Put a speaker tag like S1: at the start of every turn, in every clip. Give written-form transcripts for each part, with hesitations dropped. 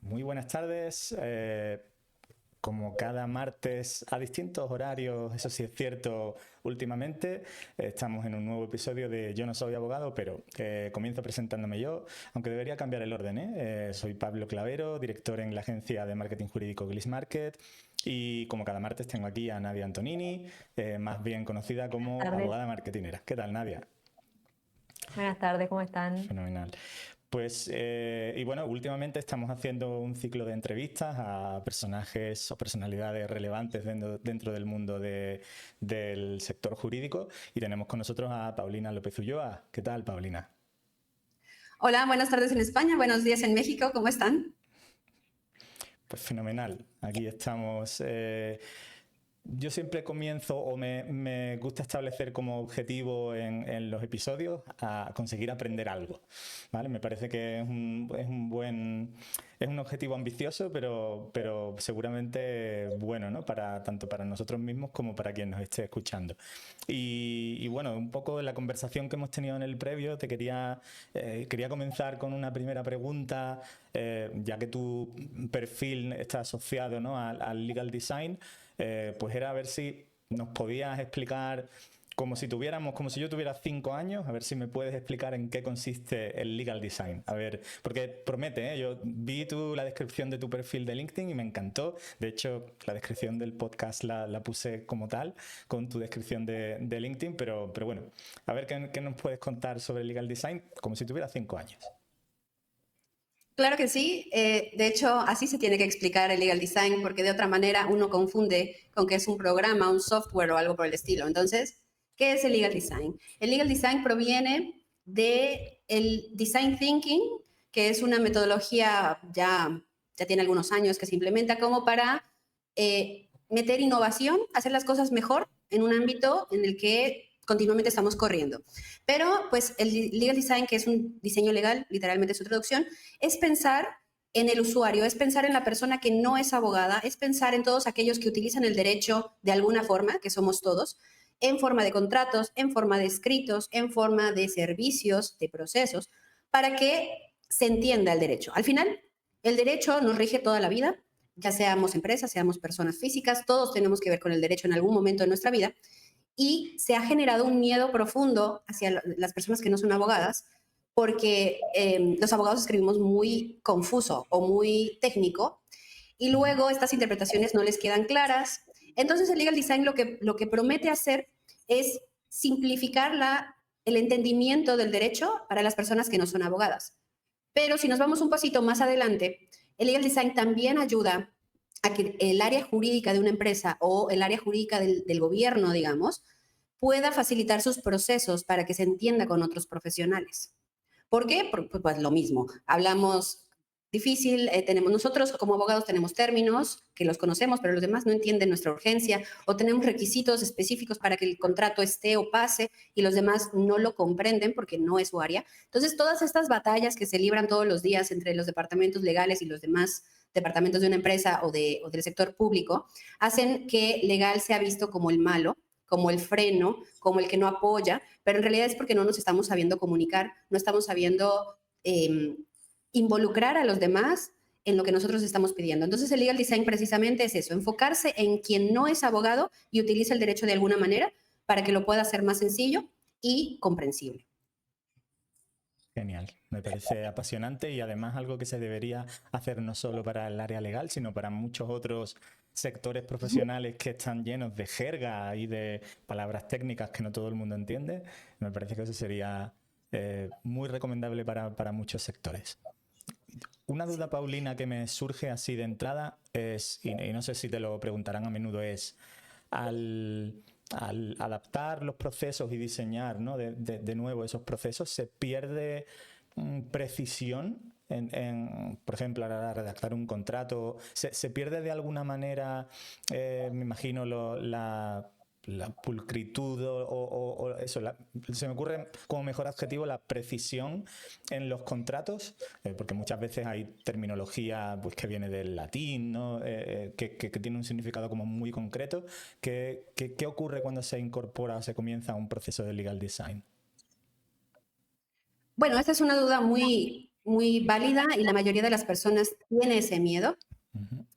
S1: Muy buenas tardes. Como cada martes a distintos horarios, eso sí es cierto, últimamente estamos en un nuevo episodio de Yo no soy abogado, pero comienzo presentándome yo, aunque debería cambiar el orden, ¿eh? Soy Pablo Clavero, director en la agencia de marketing jurídico Gliss Market, y como cada martes tengo aquí a Nadia Antonini, más bien conocida como
S2: Tardes.
S1: abogada marketinera. ¿Qué tal, Nadia?
S2: Buenas tardes, ¿cómo están?
S1: Fenomenal. Pues, y bueno, últimamente estamos haciendo un ciclo de entrevistas a personajes o personalidades relevantes dentro del mundo del sector jurídico y tenemos con nosotros a Paulina López Ulloa. ¿Qué tal, Paulina?
S3: Hola, buenas tardes en España, buenos días en México, ¿cómo están?
S1: Pues fenomenal. Aquí estamos. Yo siempre comienzo o me gusta establecer como objetivo en los episodios a conseguir aprender algo, ¿vale? Me parece que es un objetivo ambicioso, pero seguramente bueno, ¿no? Tanto para nosotros mismos como para quien nos esté escuchando. Y bueno, un poco la conversación que hemos tenido en el previo, quería comenzar con una primera pregunta, ya que tu perfil está asociado, ¿no? al legal design. Pues era a ver si nos podías explicar, como si yo tuviera 5 años, a ver si me puedes explicar en qué consiste el legal design. A ver, porque promete, ¿eh? Yo vi la descripción de tu perfil de LinkedIn y me encantó. De hecho, la descripción del podcast la puse como tal, con tu descripción de LinkedIn, pero bueno, a ver qué nos puedes contar sobre el legal design, como si tuviera 5 años.
S3: Claro que sí, de hecho así se tiene que explicar el legal design porque de otra manera uno confunde con que es un programa, un software o algo por el estilo. Entonces, ¿qué es el legal design? El legal design proviene de el design thinking, que es una metodología ya tiene algunos años que se implementa como para meter innovación, hacer las cosas mejor en un ámbito en el que continuamente estamos corriendo. Pero pues el legal design, que es un diseño legal, literalmente su traducción, es pensar en el usuario, es pensar en la persona que no es abogada, es pensar en todos aquellos que utilizan el derecho de alguna forma, que somos todos, en forma de contratos, en forma de escritos, en forma de servicios, de procesos, para que se entienda el derecho. Al final, el derecho nos rige toda la vida, ya seamos empresas, seamos personas físicas, todos tenemos que ver con el derecho en algún momento de nuestra vida y se ha generado un miedo profundo hacia las personas que no son abogadas porque los abogados escribimos muy confuso o muy técnico y luego estas interpretaciones no les quedan claras. Entonces el legal design lo que promete hacer es simplificar el entendimiento del derecho para las personas que no son abogadas. Pero si nos vamos un pasito más adelante, el legal design también ayuda a que el área jurídica de una empresa o el área jurídica del gobierno, digamos, pueda facilitar sus procesos para que se entienda con otros profesionales. ¿Por qué? Pues lo mismo. Hablamos difícil, nosotros como abogados tenemos términos que los conocemos, pero los demás no entienden nuestra urgencia, o tenemos requisitos específicos para que el contrato esté o pase y los demás no lo comprenden porque no es su área. Entonces, todas estas batallas que se libran todos los días entre los departamentos legales y los demás departamentos de una empresa o del sector público hacen que legal sea visto como el malo, como el freno, como el que no apoya, pero en realidad es porque no nos estamos sabiendo comunicar, no estamos sabiendo eh, involucrar a los demás en lo que nosotros estamos pidiendo. Entonces el legal design precisamente es eso, enfocarse en quien no es abogado y utiliza el derecho de alguna manera para que lo pueda hacer más sencillo y comprensible.
S1: Genial, me parece apasionante y además algo que se debería hacer no solo para el área legal, sino para muchos otros sectores profesionales que están llenos de jerga y de palabras técnicas que no todo el mundo entiende. Me parece que eso sería muy recomendable para muchos sectores. Una duda, Paulina, que me surge así de entrada es, y no sé si te lo preguntarán a menudo, es al, al adaptar los procesos y diseñar, ¿no? de nuevo esos procesos, se pierde precisión por ejemplo, a la hora de redactar un contrato. Se pierde de alguna manera, me imagino, la pulcritud o eso. Se me ocurre como mejor adjetivo la precisión en los contratos, porque muchas veces hay terminología pues, que viene del latín, ¿no? Que tiene un significado como muy concreto. ¿Qué ocurre cuando se incorpora o se comienza un proceso de legal design?
S3: Bueno, esta es una duda muy muy válida y la mayoría de las personas tiene ese miedo.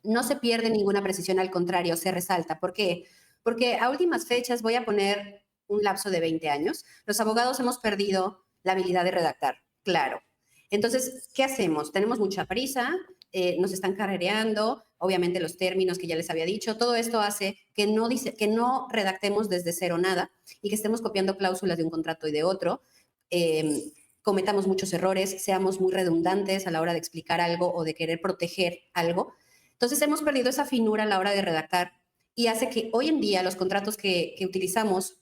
S3: No se pierde ninguna precisión, al contrario, se resalta. ¿Por qué? Porque a últimas fechas, voy a poner un lapso de 20 años, los abogados hemos perdido la habilidad de redactar, claro. Entonces, ¿qué hacemos? Tenemos mucha prisa, nos están carrereando, obviamente los términos que ya les había dicho, todo esto hace que no redactemos desde cero nada y que estemos copiando cláusulas de un contrato y de otro, cometamos muchos errores, seamos muy redundantes a la hora de explicar algo o de querer proteger algo. Entonces hemos perdido esa finura a la hora de redactar y hace que hoy en día los contratos que utilizamos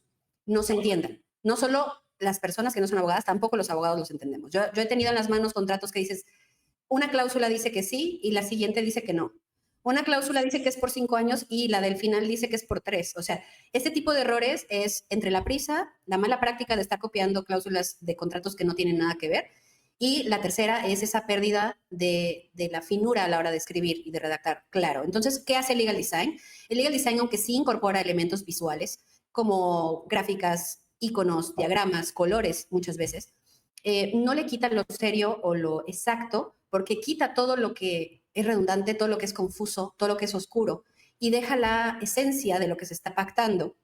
S3: no se entiendan. No solo las personas que no son abogadas, tampoco los abogados los entendemos. Yo he tenido en las manos contratos que dices, una cláusula dice que sí y la siguiente dice que no. Una cláusula dice que es por 5 años y la del final dice que es por 3. O sea, este tipo de errores es entre la prisa, la mala práctica de estar copiando cláusulas de contratos que no tienen nada que ver, y la tercera es esa pérdida de la finura a la hora de escribir y de redactar claro. Entonces, ¿qué hace el Legal Design? El Legal Design, aunque sí incorpora elementos visuales, como gráficas, iconos, diagramas, colores, muchas veces, no le quita lo serio o lo exacto, porque quita todo lo que es redundante, todo lo que es confuso, todo lo que es oscuro, y deja la esencia de lo que se está pactando,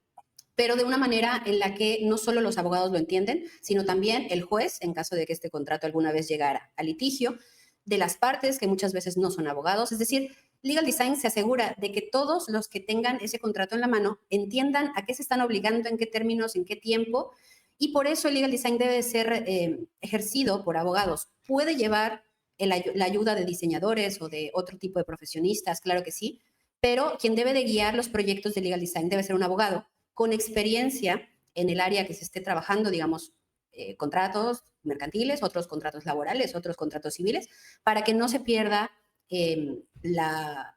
S3: pero de una manera en la que no solo los abogados lo entienden, sino también el juez, en caso de que este contrato alguna vez llegara a litigio, de las partes, que muchas veces no son abogados. Es decir, Legal Design se asegura de que todos los que tengan ese contrato en la mano entiendan a qué se están obligando, en qué términos, en qué tiempo, y por eso el Legal Design debe ser ejercido por abogados. Puede llevar la ayuda de diseñadores o de otro tipo de profesionistas, claro que sí, pero quien debe de guiar los proyectos de Legal Design debe ser un abogado con experiencia en el área que se esté trabajando, digamos, contratos mercantiles, otros contratos laborales, otros contratos civiles, para que no se pierda la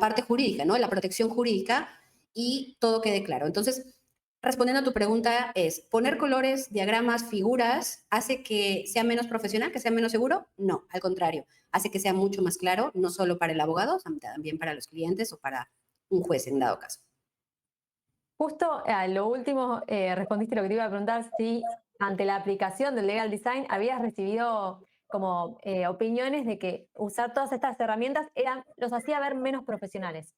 S3: parte jurídica, ¿no? La protección jurídica y todo quede claro. Entonces, respondiendo a tu pregunta, es poner colores, diagramas, figuras, ¿hace que sea menos profesional, que sea menos seguro? No, al contrario, hace que sea mucho más claro, no solo para el abogado, también para los clientes o para un juez en dado caso.
S2: Justo a lo último respondiste lo que te iba a preguntar, si ante la aplicación del Legal Design habías recibido como opiniones de que usar todas estas herramientas los hacía ver menos profesionales.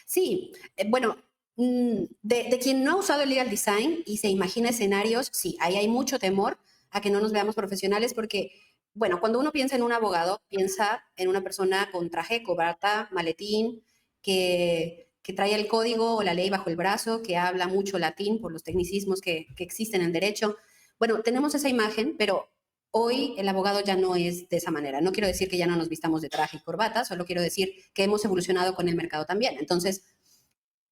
S3: Sí, bueno, de quien no ha usado el Legal Design y se imagina escenarios, sí, ahí hay mucho temor a que no nos veamos profesionales porque, bueno, cuando uno piensa en un abogado, piensa en una persona con traje, corbata, maletín, que trae el código o la ley bajo el brazo, que habla mucho latín por los tecnicismos que existen en derecho. Bueno, tenemos esa imagen, pero hoy el abogado ya no es de esa manera. No quiero decir que ya no nos vistamos de traje y corbata, solo quiero decir que hemos evolucionado con el mercado también. Entonces,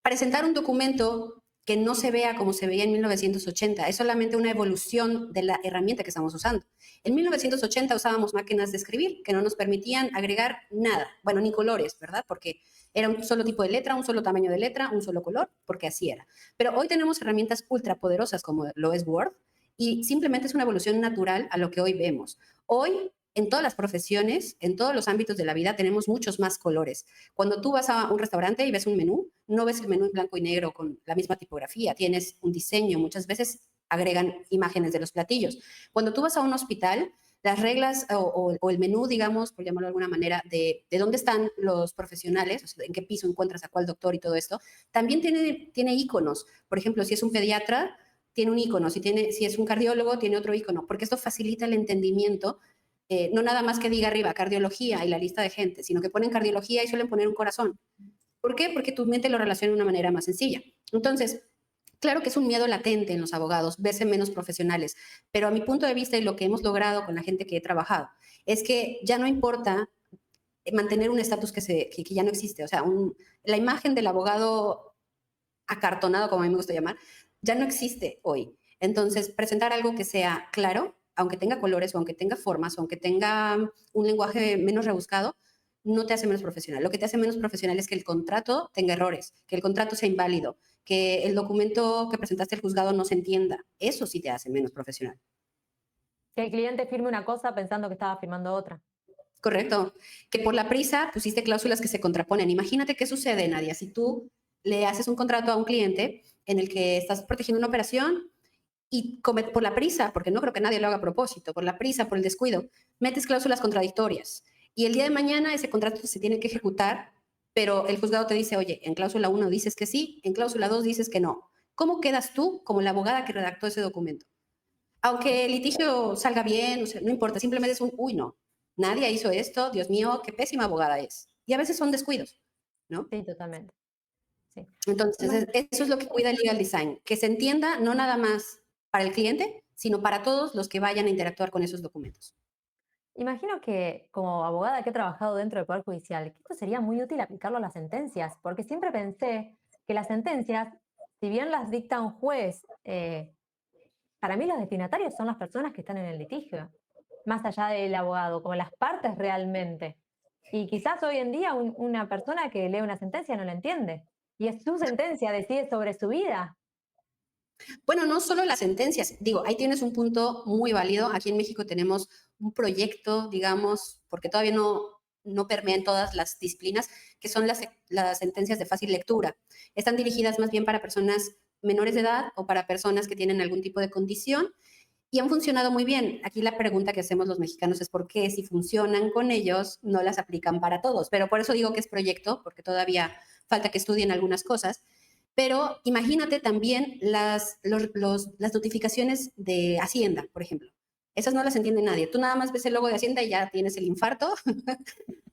S3: presentar un documento que no se vea como se veía en 1980 es solamente una evolución de la herramienta que estamos usando. En 1980 usábamos máquinas de escribir que no nos permitían agregar nada, bueno, ni colores, ¿verdad? Porque era un solo tipo de letra, un solo tamaño de letra, un solo color, porque así era. Pero hoy tenemos herramientas ultra poderosas como lo es Word y simplemente es una evolución natural a lo que hoy vemos. Hoy en todas las profesiones, en todos los ámbitos de la vida, tenemos muchos más colores. Cuando tú vas a un restaurante y ves un menú, no ves el menú en blanco y negro con la misma tipografía, tienes un diseño, muchas veces agregan imágenes de los platillos. Cuando tú vas a un hospital, las reglas o el menú, digamos, por llamarlo de alguna manera, de dónde están los profesionales, o sea, en qué piso encuentras a cuál doctor y todo esto, también tiene iconos. Por ejemplo, si es un pediatra, tiene un icono, si es un cardiólogo, tiene otro icono, porque esto facilita el entendimiento. No nada más que diga arriba cardiología y la lista de gente, sino que ponen cardiología y suelen poner un corazón. ¿Por qué? Porque tu mente lo relaciona de una manera más sencilla. Entonces, claro que es un miedo latente en los abogados, verse menos profesionales, pero a mi punto de vista y lo que hemos logrado con la gente que he trabajado, es que ya no importa mantener un estatus que ya no existe. O sea, la imagen del abogado acartonado, como a mí me gusta llamar, ya no existe hoy. Entonces, presentar algo que sea claro, aunque tenga colores o aunque tenga formas o aunque tenga un lenguaje menos rebuscado, no te hace menos profesional. Lo que te hace menos profesional es que el contrato tenga errores, que el contrato sea inválido, que el documento que presentaste al juzgado no se entienda. Eso sí te hace menos profesional.
S2: Que el cliente firme una cosa pensando que estaba firmando otra.
S3: Correcto. Que por la prisa pusiste cláusulas que se contraponen. Imagínate qué sucede, Nadia, si tú le haces un contrato a un cliente en el que estás protegiendo una operación y por la prisa, porque no creo que nadie lo haga a propósito, por la prisa, por el descuido, metes cláusulas contradictorias. Y el día de mañana ese contrato se tiene que ejecutar, pero el juzgado te dice, oye, en cláusula 1 dices que sí, en cláusula 2 dices que no. ¿Cómo quedas tú como la abogada que redactó ese documento? Aunque el litigio salga bien, o sea, no importa, simplemente es un, uy, no, nadie hizo esto, Dios mío, qué pésima abogada es. Y a veces son descuidos, ¿no?
S2: Sí, totalmente. Sí.
S3: Entonces, eso es lo que cuida el legal design, que se entienda no nada más para el cliente, sino para todos los que vayan a interactuar con esos documentos.
S2: Imagino que como abogada que he trabajado dentro del Poder Judicial, que esto sería muy útil aplicarlo a las sentencias, porque siempre pensé que las sentencias, si bien las dicta un juez, para mí los destinatarios son las personas que están en el litigio, más allá del abogado, como las partes realmente. Y quizás hoy en día una persona que lee una sentencia no la entiende. Y es su sentencia, decide sobre su vida.
S3: Bueno, no solo las sentencias, digo, ahí tienes un punto muy válido. Aquí en México tenemos un proyecto, digamos, porque todavía no permea en todas las disciplinas, que son las sentencias de fácil lectura. Están dirigidas más bien para personas menores de edad o para personas que tienen algún tipo de condición y han funcionado muy bien. Aquí la pregunta que hacemos los mexicanos es por qué si funcionan con ellos no las aplican para todos. Pero por eso digo que es proyecto, porque todavía falta que estudien algunas cosas. Pero imagínate también las notificaciones de Hacienda, por ejemplo. Esas no las entiende nadie. Tú nada más ves el logo de Hacienda y ya tienes el infarto.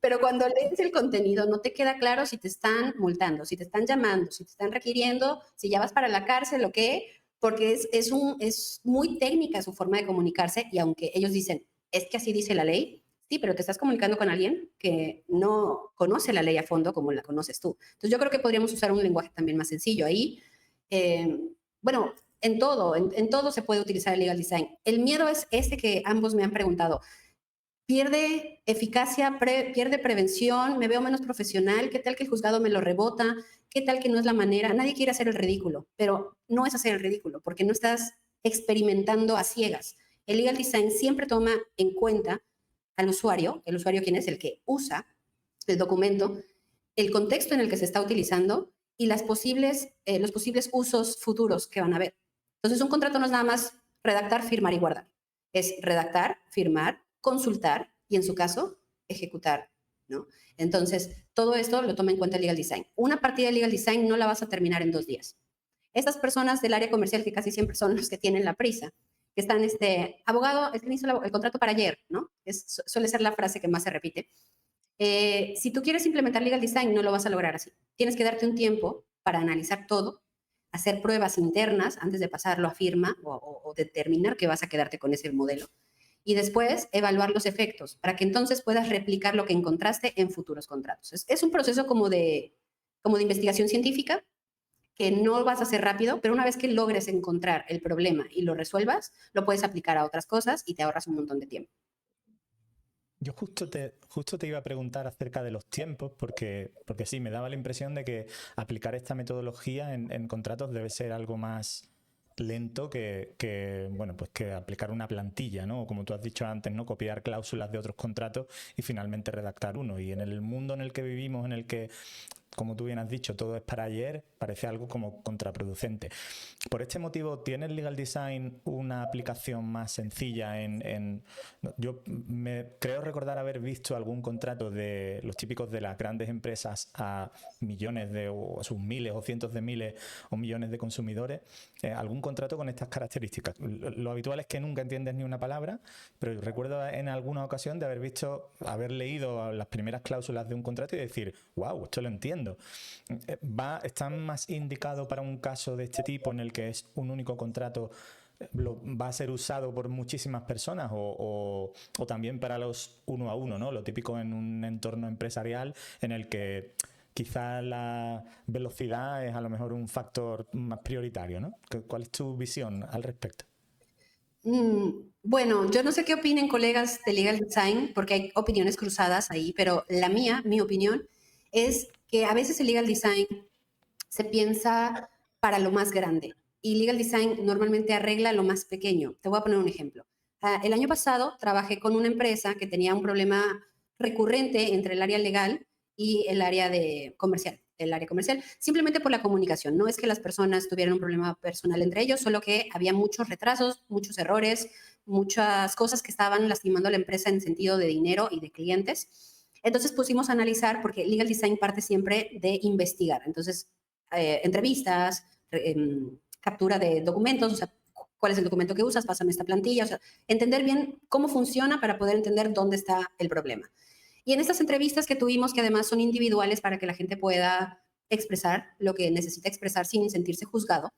S3: Pero cuando lees el contenido no te queda claro si te están multando, si te están llamando, si te están requiriendo, si ya vas para la cárcel o qué, porque es muy técnica su forma de comunicarse y aunque ellos dicen, es que así dice la ley, sí, pero te estás comunicando con alguien que no conoce la ley a fondo como la conoces tú. Entonces yo creo que podríamos usar un lenguaje también más sencillo. Ahí, bueno, en todo se puede utilizar el legal design. El miedo es ese que ambos me han preguntado. Pierde eficacia, pierde prevención, me veo menos profesional, ¿qué tal que el juzgado me lo rebota? ¿Qué tal que no es la manera? Nadie quiere hacer el ridículo, pero no es hacer el ridículo, porque no estás experimentando a ciegas. El legal design siempre toma en cuenta al usuario, el usuario quién es el que usa el documento, el contexto en el que se está utilizando y los posibles usos futuros que van a haber. Entonces, un contrato no es nada más redactar, firmar y guardar. Es redactar, firmar, consultar y, en su caso, ejecutar, ¿no? Entonces, todo esto lo toma en cuenta el legal design. Una partida de legal design no la vas a terminar en 2 días. Estas personas del área comercial, que casi siempre son los que tienen la prisa, que están, abogado, es que hizo el contrato para ayer, ¿no? Suele ser la frase que más se repite. Si tú quieres implementar legal design, no lo vas a lograr así. Tienes que darte un tiempo para analizar todo, hacer pruebas internas antes de pasarlo a firma o determinar que vas a quedarte con ese modelo. Y después evaluar los efectos para que entonces puedas replicar lo que encontraste en futuros contratos. Es un proceso como de investigación científica que no vas a hacer rápido, pero una vez que logres encontrar el problema y lo resuelvas, lo puedes aplicar a otras cosas y te ahorras un montón de tiempo.
S1: Yo justo te iba a preguntar acerca de los tiempos, porque sí, me daba la impresión de que aplicar esta metodología en contratos debe ser algo más lento bueno, pues que aplicar una plantilla, ¿no? O como tú has dicho antes, ¿no? Copiar cláusulas de otros contratos y finalmente redactar uno. Y en el mundo en el que vivimos, en el que, como tú bien has dicho, todo es para ayer, parece algo como contraproducente. Por este motivo, ¿tiene el legal design una aplicación más sencilla yo creo recordar haber visto algún contrato de los típicos de las grandes empresas a millones o a sus miles o cientos de miles o millones de consumidores, algún contrato con estas características? Lo habitual es que nunca entiendes ni una palabra, pero recuerdo en alguna ocasión de haber leído las primeras cláusulas de un contrato y decir, wow, esto lo entiendo. ¿Está más indicado para un caso de este tipo en el que es un único contrato, va a ser usado por muchísimas personas o también para los uno a uno, ¿no? Lo típico en un entorno empresarial en el que quizás la velocidad es a lo mejor un factor más prioritario, ¿no? ¿Cuál es tu visión al respecto?
S3: Bueno, yo no sé qué opinen colegas de legal design, porque hay opiniones cruzadas ahí, pero mi opinión, es que a veces el legal design se piensa para lo más grande y legal design normalmente arregla lo más pequeño. Te voy a poner un ejemplo. El año pasado trabajé con una empresa que tenía un problema recurrente entre el área legal y el área comercial. El área comercial, simplemente por la comunicación. No es que las personas tuvieran un problema personal entre ellos, solo que había muchos retrasos, muchos errores, muchas cosas que estaban lastimando a la empresa en sentido de dinero y de clientes. Entonces pusimos a analizar, porque Legal Design parte siempre de investigar. Entonces, entrevistas, captura de documentos, o sea, cuál es el documento que usas, pásame esta plantilla, o sea, entender bien cómo funciona para poder entender dónde está el problema. Y en estas entrevistas que tuvimos, que además son individuales para que la gente pueda expresar lo que necesita expresar sin sentirse juzgado,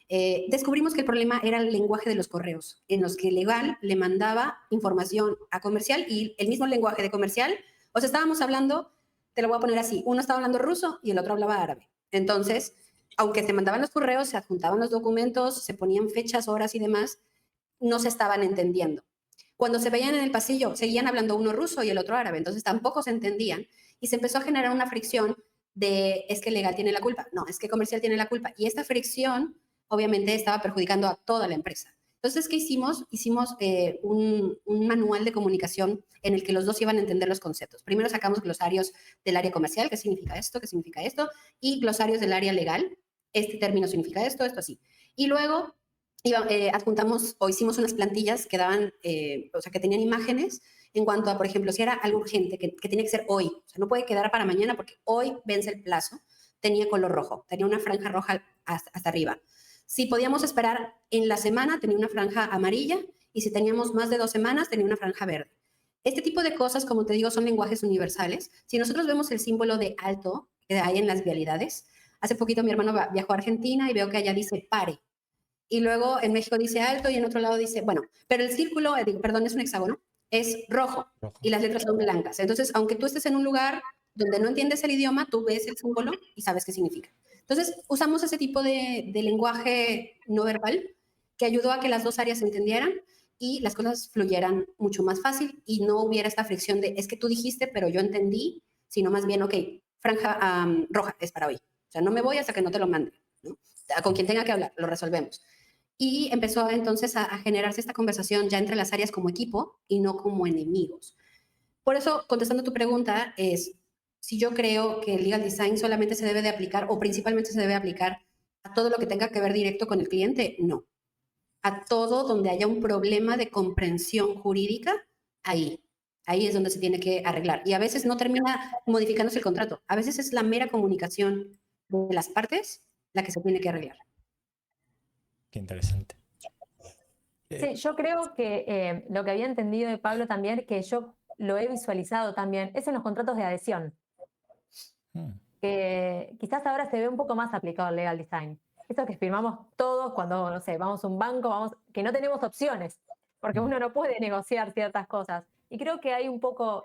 S3: descubrimos que el problema era el lenguaje de los correos, en los que legal le mandaba información a comercial y el mismo lenguaje de comercial, o sea, estábamos hablando, te lo voy a poner así, uno estaba hablando ruso y el otro hablaba árabe. Entonces, aunque se mandaban los correos, se adjuntaban los documentos, se ponían fechas, horas y demás, no se estaban entendiendo. Cuando se veían en el pasillo, seguían hablando uno ruso y el otro árabe, entonces tampoco se entendían y se empezó a generar una fricción de es que legal tiene la culpa, no, es que comercial tiene la culpa. Y esta fricción obviamente estaba perjudicando a toda la empresa. Entonces, ¿qué hicimos? Hicimos un manual de comunicación en el que los dos iban a entender los conceptos. Primero sacamos glosarios del área comercial, qué significa esto, y glosarios del área legal, este término significa esto, así. Y luego adjuntamos o hicimos unas plantillas que daban, o sea, que tenían imágenes en cuanto a, por ejemplo, si era algo urgente, que tenía que ser hoy, o sea, no puede quedar para mañana porque hoy vence el plazo, tenía color rojo, tenía una franja roja hasta arriba. Si podíamos esperar en la semana, tenía una franja amarilla, y si teníamos más de 2 semanas, tenía una franja verde. Este tipo de cosas, como te digo, son lenguajes universales. Si nosotros vemos el símbolo de alto que hay en las vialidades, hace poquito mi hermano viajó a Argentina y veo que allá dice pare. Y luego en México dice alto y en otro lado dice, bueno, pero el círculo, perdón, es un hexágono, es rojo y las letras son blancas. Entonces, aunque tú estés en un lugar donde no entiendes el idioma, tú ves el símbolo y sabes qué significa. Entonces, usamos ese tipo de lenguaje no verbal que ayudó a que las dos áreas se entendieran y las cosas fluyeran mucho más fácil y no hubiera esta fricción de, es que tú dijiste, pero yo entendí, sino más bien, ok, franja roja es para hoy. O sea, no me voy hasta que no te lo mande, ¿no? Con quien tenga que hablar, lo resolvemos. Y empezó entonces a generarse esta conversación ya entre las áreas como equipo y no como enemigos. Por eso, contestando tu pregunta, es si yo creo que el legal design solamente se debe de aplicar o principalmente se debe aplicar a todo lo que tenga que ver directo con el cliente, no. A todo donde haya un problema de comprensión jurídica, ahí es donde se tiene que arreglar. Y a veces no termina modificándose el contrato, a veces es la mera comunicación de las partes la que se tiene que arreglar.
S1: Qué interesante.
S2: Sí, yo creo que lo que había entendido de Pablo también, que yo lo he visualizado también, es en los contratos de adhesión. Que quizás ahora se ve un poco más aplicado el legal design. Esto que firmamos todos cuando, no sé, vamos a un banco, que no tenemos opciones, porque uno no puede negociar ciertas cosas. Y creo que hay un poco,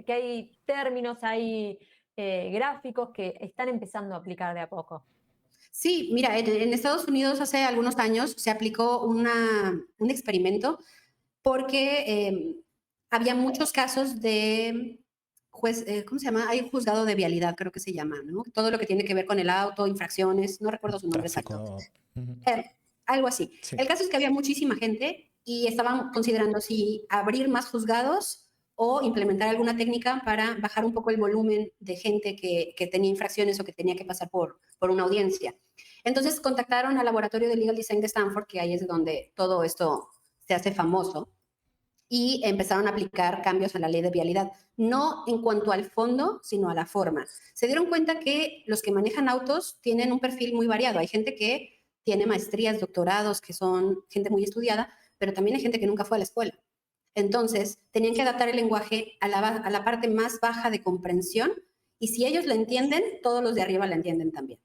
S2: que hay términos, hay gráficos que están empezando a aplicar de a poco.
S3: Sí, mira, en Estados Unidos hace algunos años se aplicó un experimento porque había muchos casos de juez, ¿cómo se llama? Hay un juzgado de vialidad, creo que se llama, ¿no? Todo lo que tiene que ver con el auto, infracciones, no recuerdo su nombre exacto. Algo así. Sí. El caso es que había muchísima gente y estaban considerando si abrir más juzgados o implementar alguna técnica para bajar un poco el volumen de gente que tenía infracciones o que tenía que pasar por una audiencia. Entonces contactaron al laboratorio de Legal Design de Stanford, que ahí es donde todo esto se hace famoso, y empezaron a aplicar cambios a la ley de vialidad, no en cuanto al fondo, sino a la forma. Se dieron cuenta que los que manejan autos tienen un perfil muy variado. Hay gente que tiene maestrías, doctorados, que son gente muy estudiada, pero también hay gente que nunca fue a la escuela. Entonces, tenían que adaptar el lenguaje a la parte más baja de comprensión, y si ellos la entienden, todos los de arriba la entienden también.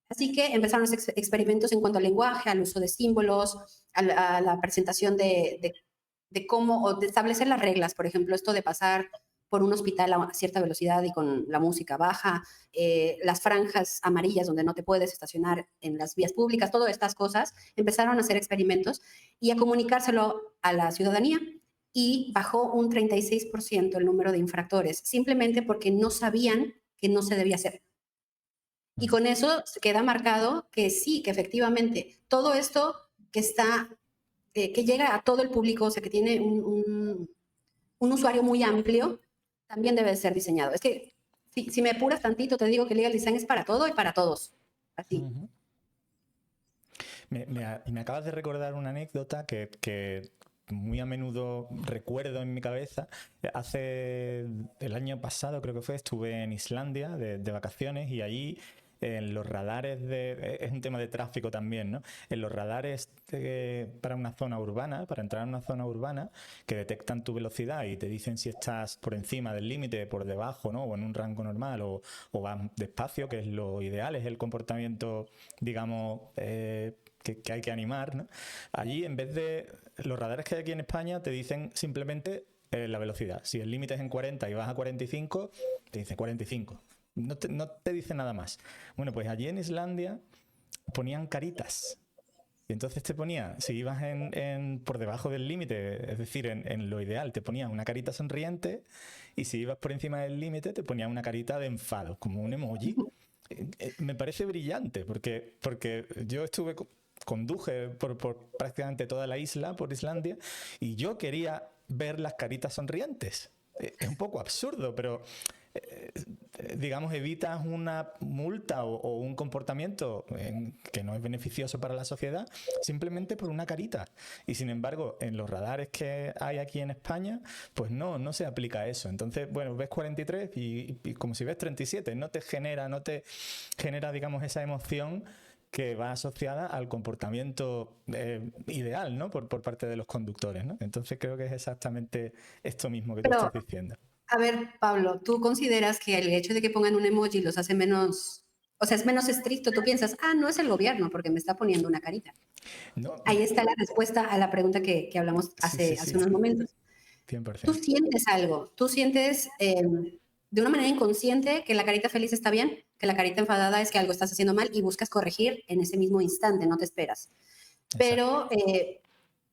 S3: Así que empezaron los experimentos en cuanto al lenguaje, al uso de símbolos, a la presentación de cómo, o de establecer las reglas, por ejemplo, esto de pasar por un hospital a cierta velocidad y con la música baja, las franjas amarillas donde no te puedes estacionar en las vías públicas, todas estas cosas, empezaron a hacer experimentos y a comunicárselo a la ciudadanía, y bajó un 36% el número de infractores, simplemente porque no sabían que no se debía hacer. Y con eso queda marcado que sí, que efectivamente todo esto que está, que llega a todo el público, o sea, que tiene un usuario muy amplio, también debe ser diseñado. Es que Si me apuras tantito, te digo que legal design es para todo y para todos. Así.
S1: Ujú. Me acabas de recordar una anécdota que muy a menudo recuerdo en mi cabeza. Hace el año pasado, creo que fue, estuve en Islandia de vacaciones y allí en los radares es un tema de tráfico también, ¿no? En los radares para una zona urbana, para entrar en una zona urbana, que detectan tu velocidad y te dicen si estás por encima del límite, por debajo, ¿no? O en un rango normal o vas despacio, que es lo ideal, es el comportamiento, digamos, que hay que animar, ¿no? Allí, en vez de los radares que hay aquí en España, te dicen simplemente la velocidad. Si el límite es en 40 y vas a 45, te dice 45. No te dice nada más. Bueno, pues allí en Islandia ponían caritas. Y entonces te ponía, si ibas por debajo del límite, es decir, en lo ideal, te ponía una carita sonriente, y si ibas por encima del límite, te ponía una carita de enfado, como un emoji. Me parece brillante, porque yo conduje por prácticamente toda la isla, por Islandia, y yo quería ver las caritas sonrientes. Es un poco absurdo, pero digamos, evitas una multa o un comportamiento que no es beneficioso para la sociedad simplemente por una carita. Y sin embargo, en los radares que hay aquí en España, pues no se aplica eso. Entonces, bueno, ves 43 y como si ves 37, no te genera, digamos, esa emoción que va asociada al comportamiento ideal, ¿no? Por parte de los conductores, ¿no? Entonces creo que es exactamente esto mismo que tú
S3: Pero,
S1: estás diciendo.
S3: a ver, Pablo, ¿tú consideras que el hecho de que pongan un emoji los hace menos, o sea, es menos estricto? Tú piensas, no es el gobierno porque me está poniendo una carita.
S1: No,
S3: Ahí está la respuesta a la pregunta que hablamos
S1: sí,
S3: hace unos momentos. Tú
S1: 100%.
S3: sientes algo, tú sientes de una manera inconsciente que la carita feliz está bien, que la carita enfadada es que algo estás haciendo mal y buscas corregir en ese mismo instante, no te esperas.
S1: Exacto.
S3: Pero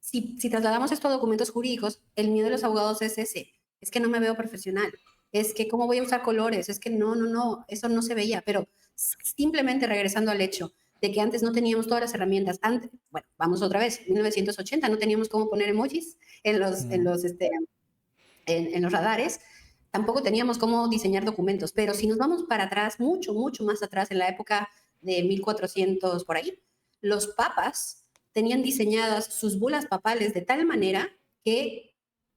S3: si trasladamos esto a documentos jurídicos, el miedo de los abogados es ese, es que no me veo profesional, es que cómo voy a usar colores, es que no, eso no se veía, pero simplemente regresando al hecho de que antes no teníamos todas las herramientas, antes, bueno, vamos otra vez, 1980 no teníamos cómo poner emojis en los radares, tampoco teníamos cómo diseñar documentos, pero si nos vamos para atrás, mucho más atrás, en la época de 1400 por ahí, los papas tenían diseñadas sus bulas papales de tal manera que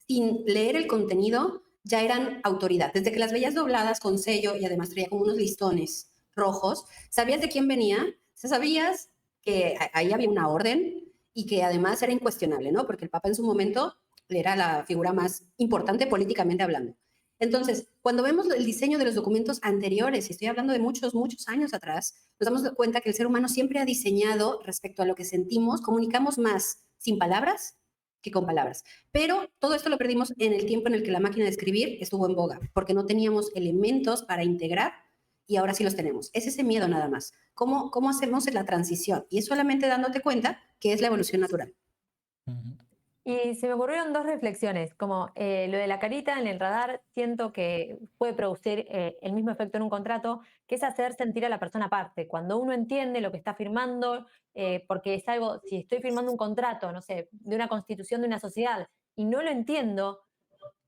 S3: sin leer el contenido ya eran autoridad. Desde que las veías dobladas con sello y además traía como unos listones rojos, sabías de quién venía, sabías que ahí había una orden y que además era incuestionable, ¿no? Porque el papa en su momento era la figura más importante políticamente hablando. Entonces, cuando vemos el diseño de los documentos anteriores, y estoy hablando de muchos años atrás, nos damos cuenta que el ser humano siempre ha diseñado respecto a lo que sentimos, comunicamos más sin palabras que con palabras. Pero todo esto lo perdimos en el tiempo en el que la máquina de escribir estuvo en boga, porque no teníamos elementos para integrar y ahora sí los tenemos. Es ese miedo nada más. ¿Cómo hacemos la transición? Y es solamente dándote cuenta que es la evolución natural.
S1: Uh-huh.
S2: Y se me ocurrieron dos reflexiones, como lo de la carita en el radar, siento que puede producir el mismo efecto en un contrato, que es hacer sentir a la persona parte. Cuando uno entiende lo que está firmando, porque es algo, si estoy firmando un contrato, no sé, de una constitución de una sociedad, y no lo entiendo,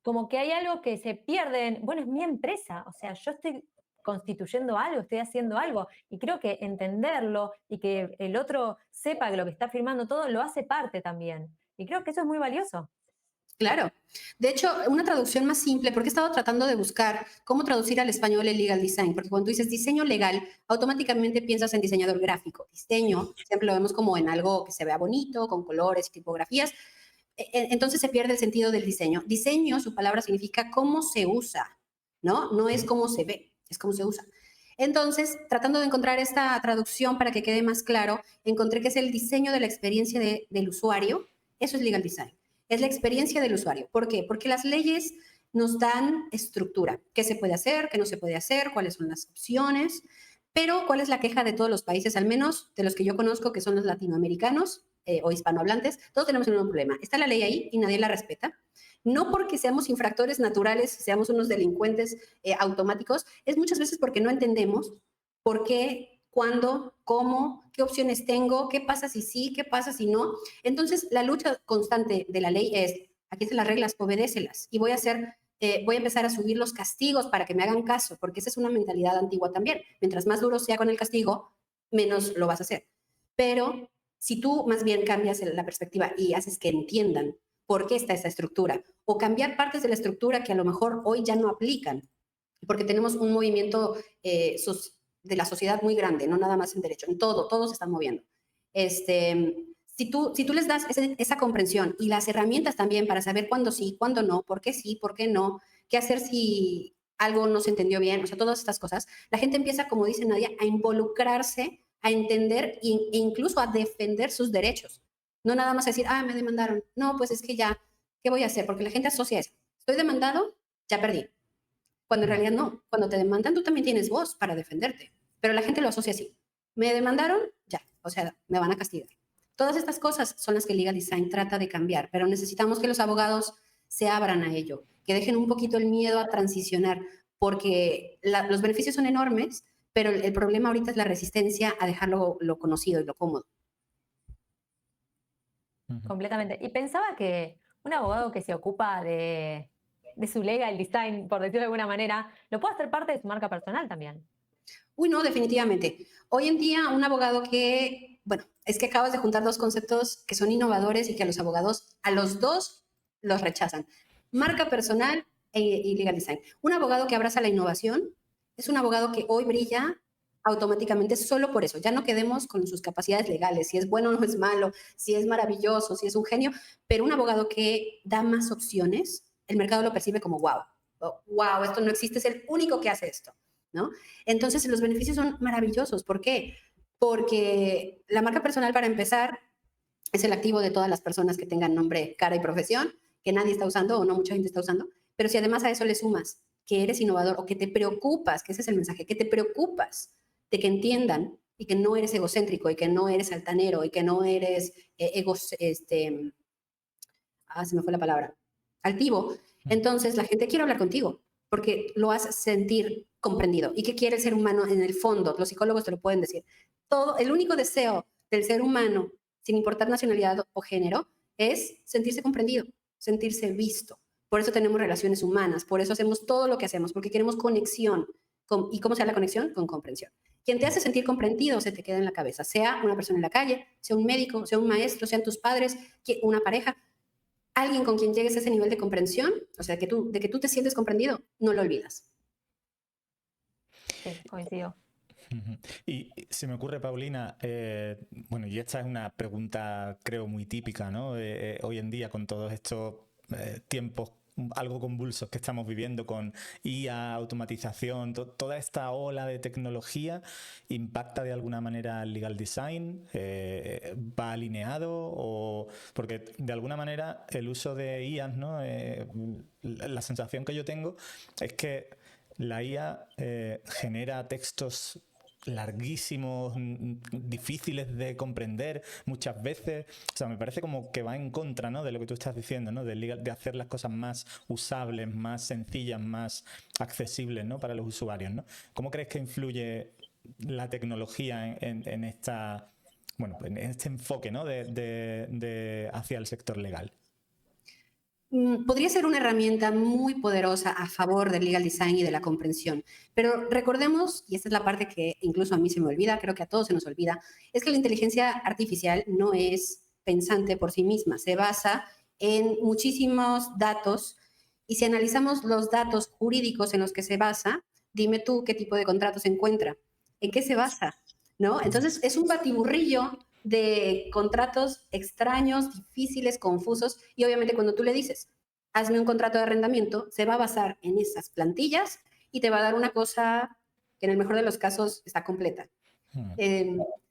S2: como que hay algo que se pierde, bueno, es mi empresa, o sea, yo estoy constituyendo algo, estoy haciendo algo, y creo que entenderlo y que el otro sepa que lo que está firmando todo lo hace parte también. Y creo que eso es muy valioso.
S3: Claro. De hecho, una traducción más simple, porque he estado tratando de buscar cómo traducir al español el legal design, porque cuando tú dices diseño legal, automáticamente piensas en diseñador gráfico. Diseño siempre lo vemos como en algo que se vea bonito, con colores y tipografías. Entonces se pierde el sentido del diseño. Diseño, su palabra significa cómo se usa, ¿no? No es cómo se ve, es cómo se usa. Entonces, tratando de encontrar esta traducción para que quede más claro, encontré que es el diseño de la experiencia del usuario. Eso es legal design. Es la experiencia del usuario. ¿Por qué? Porque las leyes nos dan estructura. ¿Qué se puede hacer? ¿Qué no se puede hacer? ¿Cuáles son las opciones? Pero, ¿cuál es la queja de todos los países, al menos de los que yo conozco, que son los latinoamericanos o hispanohablantes? Todos tenemos un problema. Está la ley ahí y nadie la respeta. No porque seamos infractores naturales, seamos unos delincuentes automáticos, es muchas veces porque no entendemos por qué, cuándo, cómo, qué opciones tengo, qué pasa si sí, qué pasa si no. Entonces, la lucha constante de la ley es, aquí están las reglas, obedécelas. Y voy a hacer voy a empezar a subir los castigos para que me hagan caso, porque esa es una mentalidad antigua también. Mientras más duro sea con el castigo, menos lo vas a hacer. Pero si tú más bien cambias la perspectiva y haces que entiendan por qué está esa estructura, o cambiar partes de la estructura que a lo mejor hoy ya no aplican, porque tenemos un movimiento de la sociedad muy grande, no nada más en derecho, en todo, todos se están moviendo. Si tú les das esa comprensión y las herramientas también para saber cuándo sí, cuándo no, por qué no, qué hacer si algo no se entendió bien, o sea, todas estas cosas, la gente empieza, como dice Nadia, a involucrarse, a entender e incluso a defender sus derechos. No nada más a decir, me demandaron. No, pues es que ya, ¿qué voy a hacer? Porque la gente asocia eso. Estoy demandado, ya perdí. Cuando en realidad no. Cuando te demandan, tú también tienes voz para defenderte. Pero la gente lo asocia así. Me demandaron, ya. O sea, me van a castigar. Todas estas cosas son las que Legal Design trata de cambiar, pero necesitamos que los abogados se abran a ello, que dejen un poquito el miedo a transicionar, porque los beneficios son enormes, pero el problema ahorita es la resistencia a dejarlo lo conocido y lo cómodo.
S2: Completamente. Y pensaba que un abogado que se ocupa de su legal design, por decirlo de alguna manera, lo puede hacer parte de su marca personal también.
S3: Uy, no, definitivamente. Hoy en día, un abogado es que acabas de juntar dos conceptos que son innovadores y que a los abogados, a los dos, los rechazan. Marca personal y legal design. Un abogado que abraza la innovación es un abogado que hoy brilla automáticamente solo por eso. Ya no quedemos con sus capacidades legales, si es bueno o no es malo, si es maravilloso, si es un genio, pero un abogado que da más opciones, el mercado lo percibe como wow, wow, esto no existe, es el único que hace esto, ¿no? Entonces los beneficios son maravillosos. ¿Por qué? Porque la marca personal, para empezar, es el activo de todas las personas que tengan nombre, cara y profesión, que nadie está usando o no mucha gente está usando, pero si además a eso le sumas que eres innovador o que te preocupas, que ese es el mensaje, que te preocupas de que entiendan y que no eres egocéntrico y que no eres altanero y que no eres se me fue la palabra, altivo, entonces la gente quiere hablar contigo porque lo haces sentir comprendido. ¿Y qué quiere el ser humano en el fondo? Los psicólogos te lo pueden decir. El único deseo del ser humano, sin importar nacionalidad o género, es sentirse comprendido, sentirse visto. Por eso tenemos relaciones humanas, por eso hacemos todo lo que hacemos, porque queremos conexión. ¿Y cómo se da la conexión? Con comprensión. Quien te hace sentir comprendido se te queda en la cabeza, sea una persona en la calle, sea un médico, sea un maestro, sean tus padres, una pareja. Alguien con quien llegues a ese nivel de comprensión, o sea, de que tú te sientes comprendido, no lo olvidas.
S2: Sí, coincido.
S1: Y se me ocurre, Paulina, bueno, y esta es una pregunta creo muy típica, ¿no? Hoy en día con todos estos tiempos algo convulsos que estamos viviendo con IA, automatización, toda esta ola de tecnología impacta de alguna manera el legal design, va alineado porque de alguna manera el uso de IAs, ¿no? La sensación que yo tengo es que la IA genera textos larguísimos, difíciles de comprender muchas veces. O sea, me parece como que va en contra, ¿no?, de lo que tú estás diciendo, ¿no?, de hacer las cosas más usables, más sencillas, más accesibles, ¿no?, para los usuarios, ¿no? ¿Cómo crees que influye la tecnología en esta, bueno, en este enfoque, ¿no?, hacia el sector legal?
S3: Podría ser una herramienta muy poderosa a favor del legal design y de la comprensión. Pero recordemos, y esta es la parte que incluso a mí se me olvida, creo que a todos se nos olvida, es que la inteligencia artificial no es pensante por sí misma, se basa en muchísimos datos, y si analizamos los datos jurídicos en los que se basa, dime tú qué tipo de contrato se encuentra, en qué se basa, ¿no? Entonces es un batiburrillo de contratos extraños, difíciles, confusos, y obviamente cuando tú le dices, hazme un contrato de arrendamiento, se va a basar en esas plantillas y te va a dar una cosa que en el mejor de los casos está completa.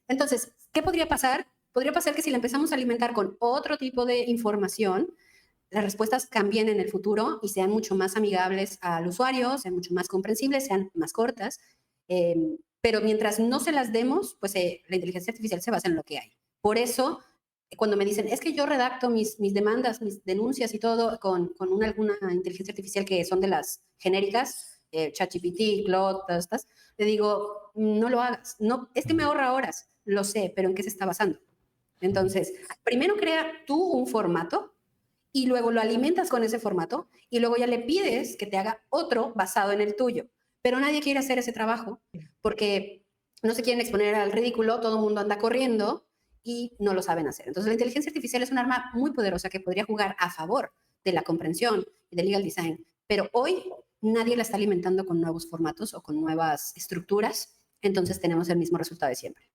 S3: Entonces, ¿qué podría pasar? Podría pasar que si la empezamos a alimentar con otro tipo de información, las respuestas cambien en el futuro y sean mucho más amigables al usuario, sean mucho más comprensibles, sean más cortas. Pero mientras no se las demos, pues la inteligencia artificial se basa en lo que hay. Por eso, cuando me dicen, es que yo redacto mis demandas, mis denuncias y todo con alguna inteligencia artificial que son de las genéricas, ChatGPT, Claude, todas estas, le digo, no lo hagas. No, es que me ahorra horas, lo sé, pero ¿en qué se está basando? Entonces, primero crea tú un formato y luego lo alimentas con ese formato y luego ya le pides que te haga otro basado en el tuyo. Pero nadie quiere hacer ese trabajo porque no se quieren exponer al ridículo, todo el mundo anda corriendo y no lo saben hacer. Entonces la inteligencia artificial es un arma muy poderosa que podría jugar a favor de la comprensión y del legal design, pero hoy nadie la está alimentando con nuevos formatos o con nuevas estructuras, entonces tenemos el mismo resultado de siempre.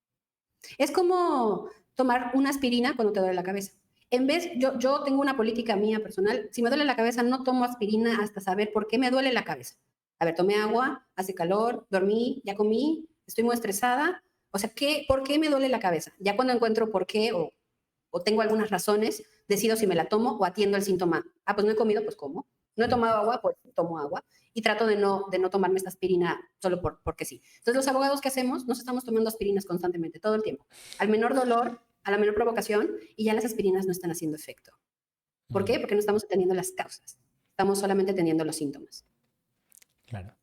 S3: Es como tomar una aspirina cuando te duele la cabeza. En vez, yo tengo una política mía personal, si me duele la cabeza no tomo aspirina hasta saber por qué me duele la cabeza. A ver, tomé agua, hace calor, dormí, ya comí, estoy muy estresada. O sea, ¿por qué me duele la cabeza? Ya cuando encuentro por qué o tengo algunas razones, decido si me la tomo o atiendo el síntoma. Ah, pues no he comido, pues como. No he tomado agua, pues tomo agua. Y trato de no tomarme esta aspirina solo porque sí. Entonces, los abogados, ¿qué hacemos? Nos estamos tomando aspirinas constantemente, todo el tiempo. Al menor dolor, a la menor provocación, y ya las aspirinas no están haciendo efecto. ¿Por qué? Porque no estamos atendiendo las causas. Estamos solamente atendiendo los síntomas.
S1: Claro.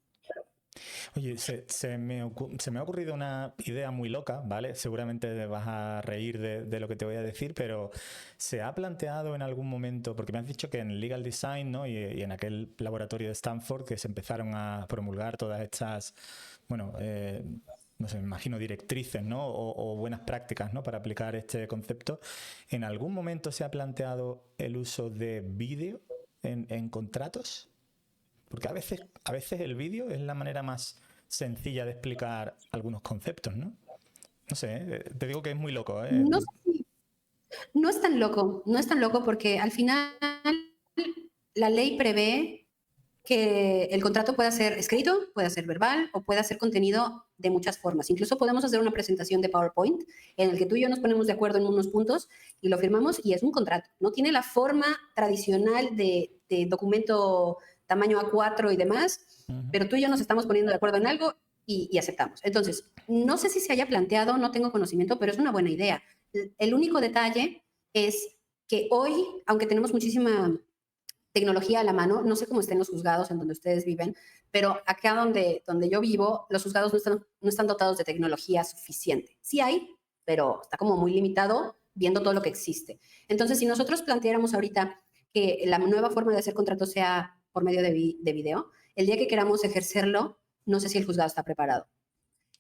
S1: Oye, se me ha ocurrido una idea muy loca, ¿vale? Seguramente te vas a reír de lo que te voy a decir, pero ¿se ha planteado en algún momento, porque me has dicho que en Legal Design, ¿no? y en aquel laboratorio de Stanford que se empezaron a promulgar todas estas, bueno, no sé, me imagino directrices, ¿no? O buenas prácticas, ¿no? Para aplicar este concepto. ¿En algún momento se ha planteado el uso de vídeo en contratos? Porque a veces el vídeo es la manera más sencilla de explicar algunos conceptos, ¿no? No sé, te digo que es muy loco, ¿eh?
S3: No es tan loco, no es tan loco porque al final la ley prevé que el contrato pueda ser escrito, pueda ser verbal o pueda ser contenido de muchas formas. Incluso podemos hacer una presentación de PowerPoint en el que tú y yo nos ponemos de acuerdo en unos puntos y lo firmamos y es un contrato. No tiene la forma tradicional de documento tamaño A4 y demás, pero tú y yo nos estamos poniendo de acuerdo en algo y aceptamos. Entonces, no sé si se haya planteado, no tengo conocimiento, pero es una buena idea. El único detalle es que hoy, aunque tenemos muchísima tecnología a la mano, no sé cómo estén los juzgados en donde ustedes viven, pero acá donde yo vivo, los juzgados no están dotados de tecnología suficiente. Sí hay, pero está como muy limitado viendo todo lo que existe. Entonces, si nosotros planteáramos ahorita que la nueva forma de hacer contratos sea por medio de video, el día que queramos ejercerlo, no sé si el juzgado está preparado.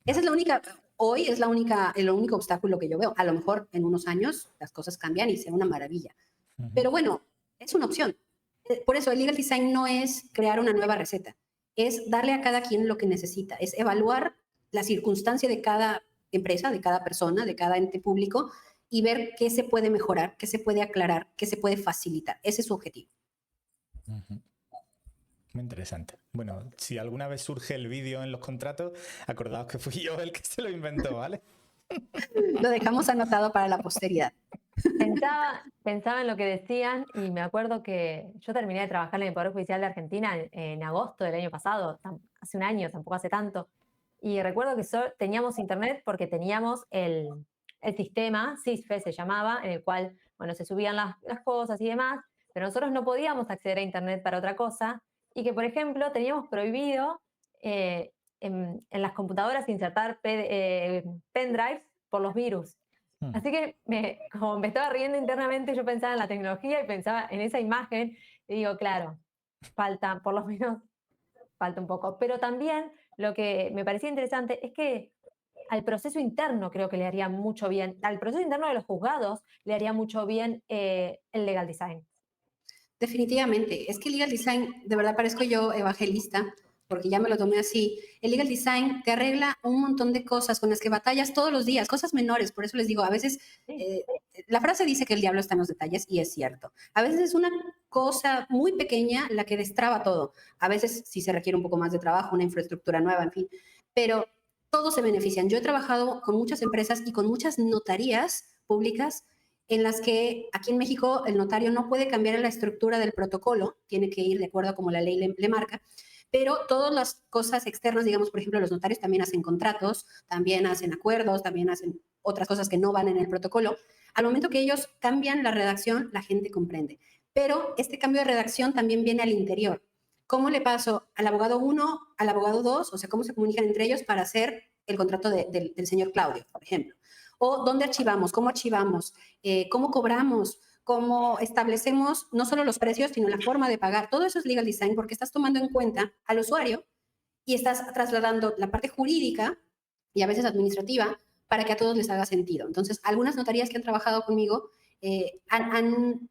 S3: Esa es la única, hoy es el único obstáculo que yo veo. A lo mejor en unos años las cosas cambian y sea una maravilla. Pero bueno, es una opción. Por eso el legal design no es crear una nueva receta, es darle a cada quien lo que necesita, es evaluar la circunstancia de cada empresa, de cada persona, de cada ente público y ver qué se puede mejorar, qué se puede aclarar, qué se puede facilitar. Ese es su objetivo.
S1: Muy interesante. Bueno, si alguna vez surge el vídeo en los contratos, acordaos que fui yo el que se lo inventó, ¿vale?
S3: Lo dejamos anotado para la posteridad.
S2: Pensaba en lo que decían y me acuerdo que yo terminé de trabajar en el Poder Judicial de Argentina en agosto del año pasado, hace un año, tampoco hace tanto. Y recuerdo que teníamos internet porque teníamos el sistema, CISFE se llamaba, en el cual, bueno, se subían las cosas y demás, pero nosotros no podíamos acceder a internet para otra cosa y que, por ejemplo, teníamos prohibido en las computadoras insertar pendrives por los virus. Así que como me estaba riendo internamente, yo pensaba en la tecnología y pensaba en esa imagen y digo, claro, por lo menos falta un poco. Pero también lo que me parecía interesante es que al proceso interno creo que le haría mucho bien, al proceso interno de los juzgados le haría mucho bien el legal design.
S3: Definitivamente, es que el legal design, de verdad parezco yo evangelista, porque ya me lo tomé así. El legal design te arregla un montón de cosas con las que batallas todos los días, cosas menores. Por eso les digo, a veces la frase dice que el diablo está en los detalles y es cierto. A veces es una cosa muy pequeña la que destraba todo. A veces sí se requiere un poco más de trabajo, una infraestructura nueva, en fin. Pero todos se benefician. Yo he trabajado con muchas empresas y con muchas notarías públicas en las que aquí en México el notario no puede cambiar la estructura del protocolo, tiene que ir de acuerdo a como la ley le marca, pero todas las cosas externas, digamos, por ejemplo, los notarios también hacen contratos, también hacen acuerdos, también hacen otras cosas que no van en el protocolo. Al momento que ellos cambian la redacción, la gente comprende. Pero este cambio de redacción también viene al interior. ¿Cómo le paso al abogado 1 al abogado 2? O sea, ¿cómo se comunican entre ellos para hacer el contrato del señor Claudio, por ejemplo? O ¿dónde archivamos? ¿Cómo archivamos? ¿Cómo cobramos? cómo establecemos no solo los precios, sino la forma de pagar. Todo eso es legal design porque estás tomando en cuenta al usuario y estás trasladando la parte jurídica y a veces administrativa para que a todos les haga sentido. Entonces, algunas notarías que han trabajado conmigo han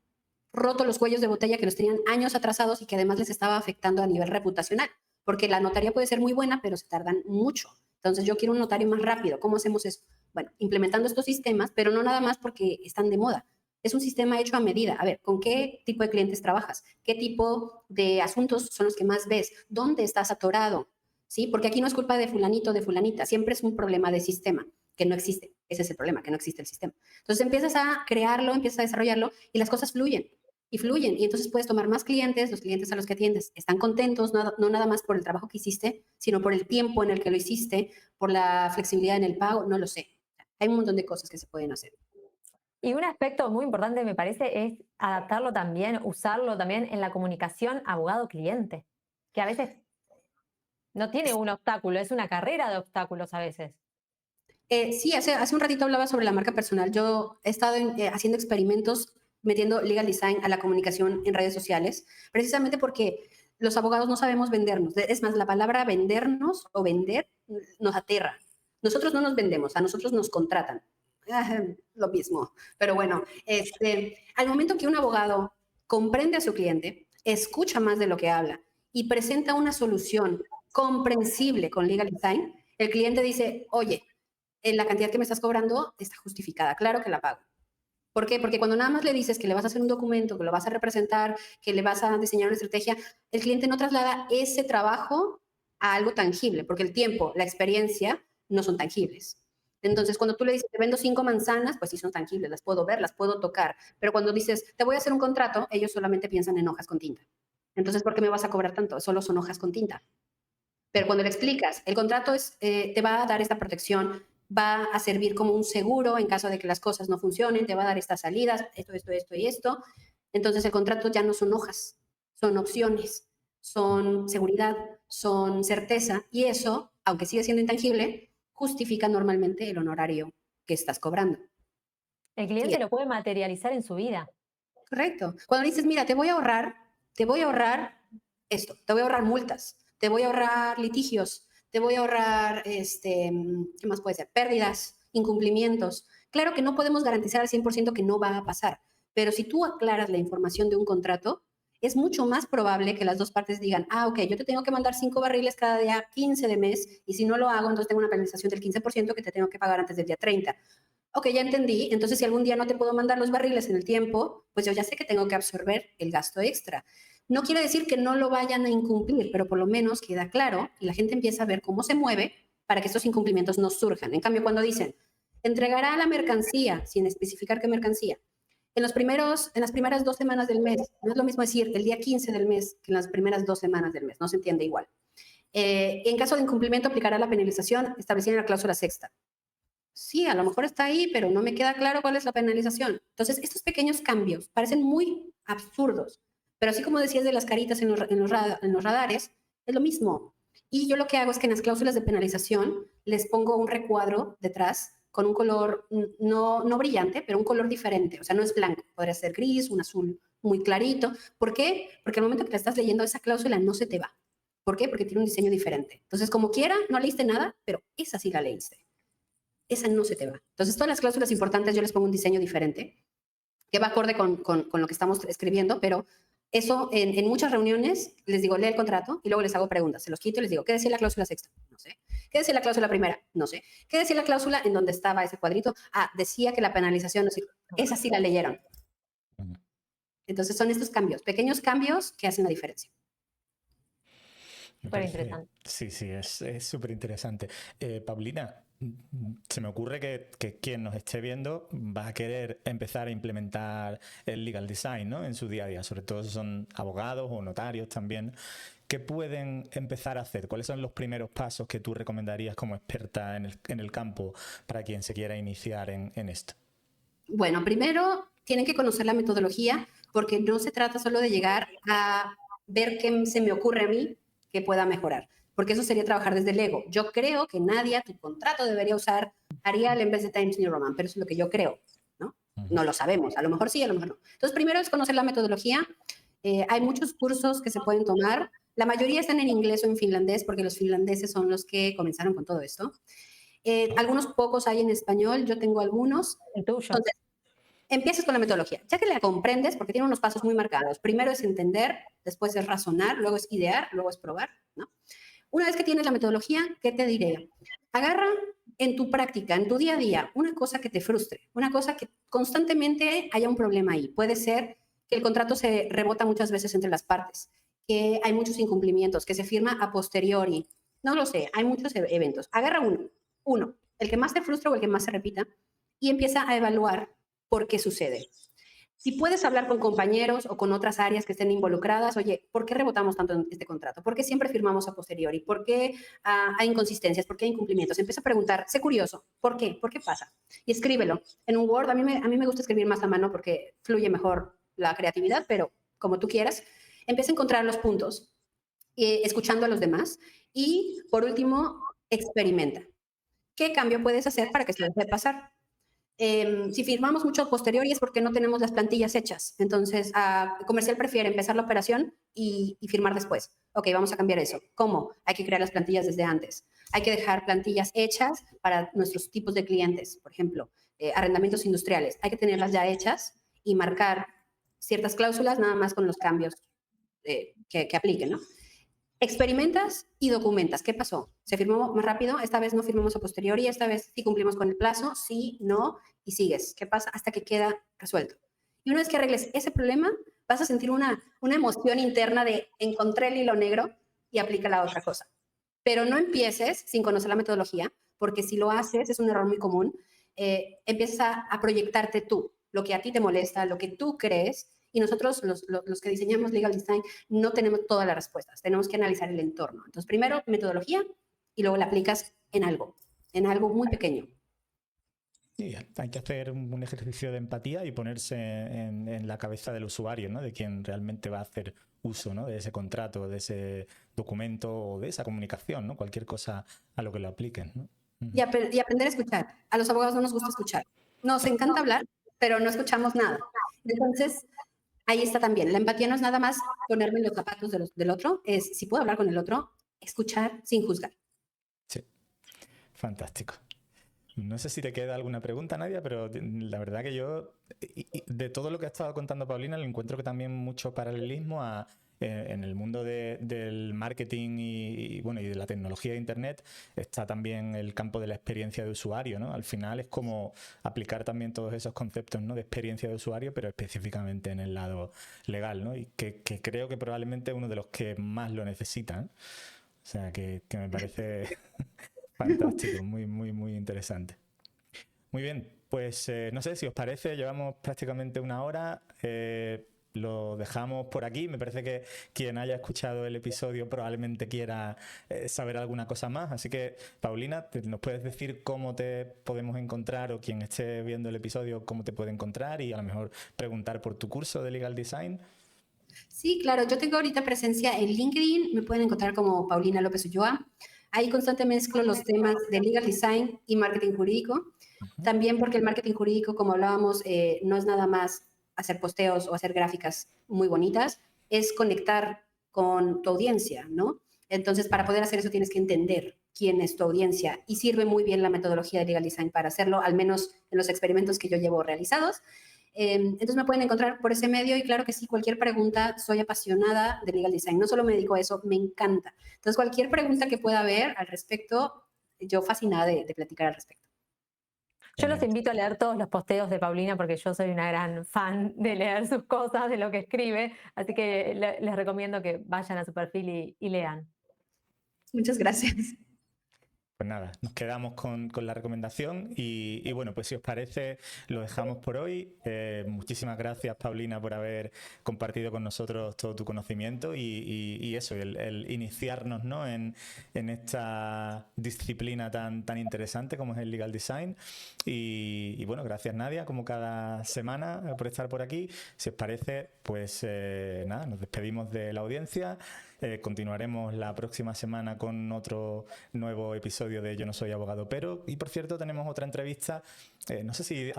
S3: roto los cuellos de botella que los tenían años atrasados y que además les estaba afectando a nivel reputacional, porque la notaría puede ser muy buena, pero se tardan mucho. Entonces, yo quiero un notario más rápido. ¿Cómo hacemos eso? Bueno, implementando estos sistemas, pero no nada más porque están de moda. Es un sistema hecho a medida. A ver, ¿con qué tipo de clientes trabajas? ¿Qué tipo de asuntos son los que más ves? ¿Dónde estás atorado? ¿Sí? Porque aquí no es culpa de fulanito o de fulanita, siempre es un problema de sistema que no existe. Ese es el problema, que no existe el sistema. Entonces empiezas a crearlo, empiezas a desarrollarlo y las cosas fluyen y fluyen. Y entonces puedes tomar más clientes, los clientes a los que atiendes están contentos, no nada más por el trabajo que hiciste, sino por el tiempo en el que lo hiciste, por la flexibilidad en el pago, no lo sé. Hay un montón de cosas que se pueden hacer.
S2: Y un aspecto muy importante me parece es adaptarlo también, usarlo también en la comunicación abogado-cliente, que a veces no tiene un obstáculo, es una carrera de obstáculos a veces.
S3: Sí, hace un ratito hablaba sobre la marca personal. Yo he estado haciendo experimentos metiendo legal design a la comunicación en redes sociales, precisamente porque los abogados no sabemos vendernos. Es más, la palabra vendernos o vender nos aterra. Nosotros no nos vendemos, a nosotros nos contratan. Lo mismo. Pero bueno, al momento que un abogado comprende a su cliente, escucha más de lo que habla y presenta una solución comprensible con legal design, el cliente dice, oye, la cantidad que me estás cobrando está justificada, claro que la pago. ¿Por qué? Porque cuando nada más le dices que le vas a hacer un documento, que lo vas a representar, que le vas a diseñar una estrategia, el cliente no traslada ese trabajo a algo tangible, porque el tiempo, la experiencia no son tangibles. Entonces, cuando tú le dices, te vendo 5 manzanas, pues sí son tangibles, las puedo ver, las puedo tocar. Pero cuando dices, te voy a hacer un contrato, ellos solamente piensan en hojas con tinta. Entonces, ¿por qué me vas a cobrar tanto? Solo son hojas con tinta. Pero cuando le explicas, el contrato te va a dar esta protección, va a servir como un seguro en caso de que las cosas no funcionen, te va a dar estas salidas, esto y esto. Entonces el contrato ya no son hojas, son opciones, son seguridad, son certeza y eso, aunque sigue siendo intangible, justifica normalmente el honorario que estás cobrando.
S2: El cliente lo puede materializar en su vida.
S3: Correcto. Cuando dices, mira, te voy a ahorrar esto, te voy a ahorrar multas, te voy a ahorrar litigios, te voy a ahorrar, ¿qué más puede ser? Pérdidas, incumplimientos. Claro que no podemos garantizar al 100% que no va a pasar, pero si tú aclaras la información de un contrato, es mucho más probable que las dos partes digan, ok, yo te tengo que mandar 5 barriles cada día 15 de mes y si no lo hago, entonces tengo una penalización del 15% que te tengo que pagar antes del día 30. Ok, ya entendí. Entonces, si algún día no te puedo mandar los barriles en el tiempo, pues yo ya sé que tengo que absorber el gasto extra. No quiere decir que no lo vayan a incumplir, pero por lo menos queda claro y la gente empieza a ver cómo se mueve para que estos incumplimientos no surjan. En cambio, cuando dicen, entregará la mercancía, sin especificar qué mercancía, en las primeras 2 semanas del mes, no es lo mismo decir el día 15 del mes que en las primeras 2 semanas del mes, no se entiende igual. En caso de incumplimiento, aplicará la penalización establecida en la cláusula sexta. Sí, a lo mejor está ahí, pero no me queda claro cuál es la penalización. Entonces, estos pequeños cambios parecen muy absurdos, pero así como decías de las caritas en los radares, es lo mismo. Y yo lo que hago es que en las cláusulas de penalización les pongo un recuadro detrás con un color no brillante, pero un color diferente. O sea, no es blanco, podría ser gris, un azul muy clarito. ¿Por qué? Porque al momento que la estás leyendo, esa cláusula no se te va. ¿Por qué? Porque tiene un diseño diferente. Entonces, como quiera, no leíste nada, pero esa sí la leíste. Esa no se te va. Entonces, todas las cláusulas importantes yo les pongo un diseño diferente, que va acorde con lo que estamos escribiendo, pero eso en muchas reuniones les digo, lee el contrato y luego les hago preguntas. Se los quito y les digo, ¿qué decía la cláusula sexta? No sé. ¿Qué decía la cláusula primera? No sé. ¿Qué decía la cláusula en donde estaba ese cuadrito? Decía que la penalización, no sé. Esa sí la leyeron. Entonces, son estos cambios, pequeños cambios que hacen la diferencia.
S2: Súper interesante.
S1: Sí, es súper interesante. Paulina, se me ocurre que quien nos esté viendo va a querer empezar a implementar el legal design, ¿no? En su día a día, sobre todo si son abogados o notarios también. ¿Qué pueden empezar a hacer? ¿Cuáles son los primeros pasos que tú recomendarías como experta en el campo para quien se quiera iniciar en esto?
S3: Bueno, primero tienen que conocer la metodología porque no se trata solo de llegar a ver qué se me ocurre a mí que pueda mejorar, porque eso sería trabajar desde el ego. Yo creo que Nadia, tu contrato debería usar Arial en vez de Times New Roman, pero eso es lo que yo creo, ¿no? No lo sabemos, a lo mejor sí, a lo mejor no. Entonces, primero es conocer la metodología. Hay muchos cursos que se pueden tomar. La mayoría están en inglés o en finlandés, porque los finlandeses son los que comenzaron con todo esto. Algunos pocos hay en español, yo tengo algunos.
S2: El tuyo.
S3: Entonces, empiezas con la metodología. Ya que la comprendes, porque tiene unos pasos muy marcados. Primero es entender, después es razonar, luego es idear, luego es probar, ¿no? Una vez que tienes la metodología, ¿qué te diré? Agarra en tu práctica, en tu día a día, una cosa que te frustre, una cosa que constantemente haya un problema ahí. Puede ser que el contrato se rebota muchas veces entre las partes, que hay muchos incumplimientos, que se firma a posteriori. No lo sé, hay muchos eventos. Agarra uno, el que más te frustra o el que más se repita, y empieza a evaluar por qué sucede. Si puedes hablar con compañeros o con otras áreas que estén involucradas, oye, ¿por qué rebotamos tanto en este contrato? ¿Por qué siempre firmamos a posteriori? ¿Por qué hay inconsistencias? ¿Por qué hay incumplimientos? Empieza a preguntar, sé curioso, ¿por qué? ¿Por qué pasa? Y escríbelo. En un Word, a mí me gusta escribir más a mano porque fluye mejor la creatividad, pero como tú quieras, empieza a encontrar los puntos, escuchando a los demás. Y, por último, experimenta. ¿Qué cambio puedes hacer para que se deje de pasar? Si firmamos mucho a posteriori es porque no tenemos las plantillas hechas. Entonces, comercial prefiere empezar la operación y firmar después. Ok, vamos a cambiar eso. ¿Cómo? Hay que crear las plantillas desde antes. Hay que dejar plantillas hechas para nuestros tipos de clientes. Por ejemplo, arrendamientos industriales. Hay que tenerlas ya hechas y marcar ciertas cláusulas nada más con los cambios que apliquen, ¿no? Experimentas y documentas. ¿Qué pasó? ¿Se firmó más rápido? Esta vez no firmamos a posteriori, esta vez sí cumplimos con el plazo, sí, no, y sigues. ¿Qué pasa? Hasta que queda resuelto. Y una vez que arregles ese problema, vas a sentir una emoción interna de encontré el hilo negro y aplica la otra cosa. Pero no empieces sin conocer la metodología, porque si lo haces, es un error muy común, empiezas a proyectarte tú, lo que a ti te molesta, lo que tú crees, y nosotros, los que diseñamos Legal Design, no tenemos todas las respuestas. Tenemos que analizar el entorno. Entonces, primero, metodología, y luego la aplicas en algo muy pequeño.
S1: Sí, hay que hacer un ejercicio de empatía y ponerse en la cabeza del usuario, ¿no? De quien realmente va a hacer uso, ¿no? De ese contrato, de ese documento o de esa comunicación, ¿no? Cualquier cosa a lo que lo apliquen, ¿no?
S3: Y aprender a escuchar. A los abogados no nos gusta escuchar. Nos encanta hablar, pero no escuchamos nada. Entonces, ahí está también. La empatía no es nada más ponerme en los zapatos del otro, es si puedo hablar con el otro, escuchar sin juzgar.
S1: Sí, fantástico. No sé si te queda alguna pregunta, Nadia, pero la verdad que yo, de todo lo que ha estado contando Paulina, le encuentro que también mucho paralelismo en el mundo del marketing y de la tecnología de Internet está también el campo de la experiencia de usuario, ¿no? Al final es como aplicar también todos esos conceptos, ¿no? De experiencia de usuario, pero específicamente en el lado legal, ¿no? Y que creo que probablemente es uno de los que más lo necesitan. O sea, que me parece fantástico, muy, muy, muy interesante. Muy bien, pues no sé si os parece, llevamos prácticamente una hora. Lo dejamos por aquí. Me parece que quien haya escuchado el episodio probablemente quiera saber alguna cosa más. Así que, Paulina, ¿nos puedes decir cómo te podemos encontrar o quien esté viendo el episodio cómo te puede encontrar y a lo mejor preguntar por tu curso de Legal Design?
S3: Sí, claro. Yo tengo ahorita presencia en LinkedIn. Me pueden encontrar como Paulina López Ulloa. Ahí constantemente mezclo los temas de Legal Design y marketing jurídico. También porque el marketing jurídico, como hablábamos, no es nada más hacer posteos o hacer gráficas muy bonitas, es conectar con tu audiencia, ¿no? Entonces, para poder hacer eso tienes que entender quién es tu audiencia y sirve muy bien la metodología de Legal Design para hacerlo, al menos en los experimentos que yo llevo realizados. Entonces me pueden encontrar por ese medio y claro que sí, cualquier pregunta, soy apasionada de Legal Design. No solo me dedico a eso, me encanta. Entonces, cualquier pregunta que pueda haber al respecto, yo fascinada de platicar al respecto.
S2: Yo los invito a leer todos los posteos de Paulina porque yo soy una gran fan de leer sus cosas, de lo que escribe, así que les recomiendo que vayan a su perfil y lean.
S3: Muchas gracias.
S1: Pues nada, nos quedamos con la recomendación y bueno, pues si os parece, lo dejamos por hoy. Muchísimas gracias, Paulina, por haber compartido con nosotros todo tu conocimiento y eso, el iniciarnos, ¿no? en esta disciplina tan interesante como es el Legal Design. Y bueno, gracias, Nadia, como cada semana, por estar por aquí. Si os parece, pues nada, nos despedimos de la audiencia Continuaremos la próxima semana con otro nuevo episodio de Yo no soy abogado, pero, y por cierto, tenemos otra entrevista. No sé si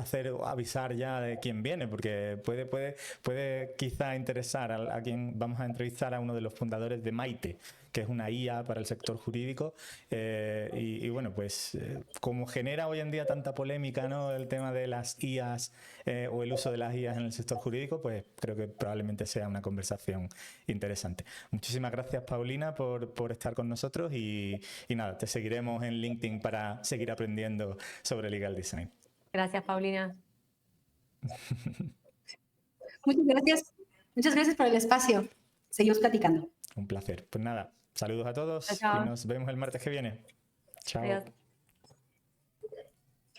S1: avisar ya de quién viene, porque puede quizá interesar a quien vamos a entrevistar, a uno de los fundadores de Maite, que es una IA para el sector jurídico. Y bueno, pues como genera hoy en día tanta polémica, ¿no?, el tema de las IAs o el uso de las IAs en el sector jurídico, pues creo que probablemente sea una conversación interesante. Muchísimas gracias, Paulina, por estar con nosotros y nada, te seguiremos en LinkedIn para seguir aprendiendo sobre legal design.
S2: Gracias, Paulina.
S3: Muchas gracias por el espacio. Seguimos platicando.
S1: Un placer. Pues nada, saludos a todos
S2: Chao.
S1: y nos vemos el martes que viene. Chao.
S2: Adiós.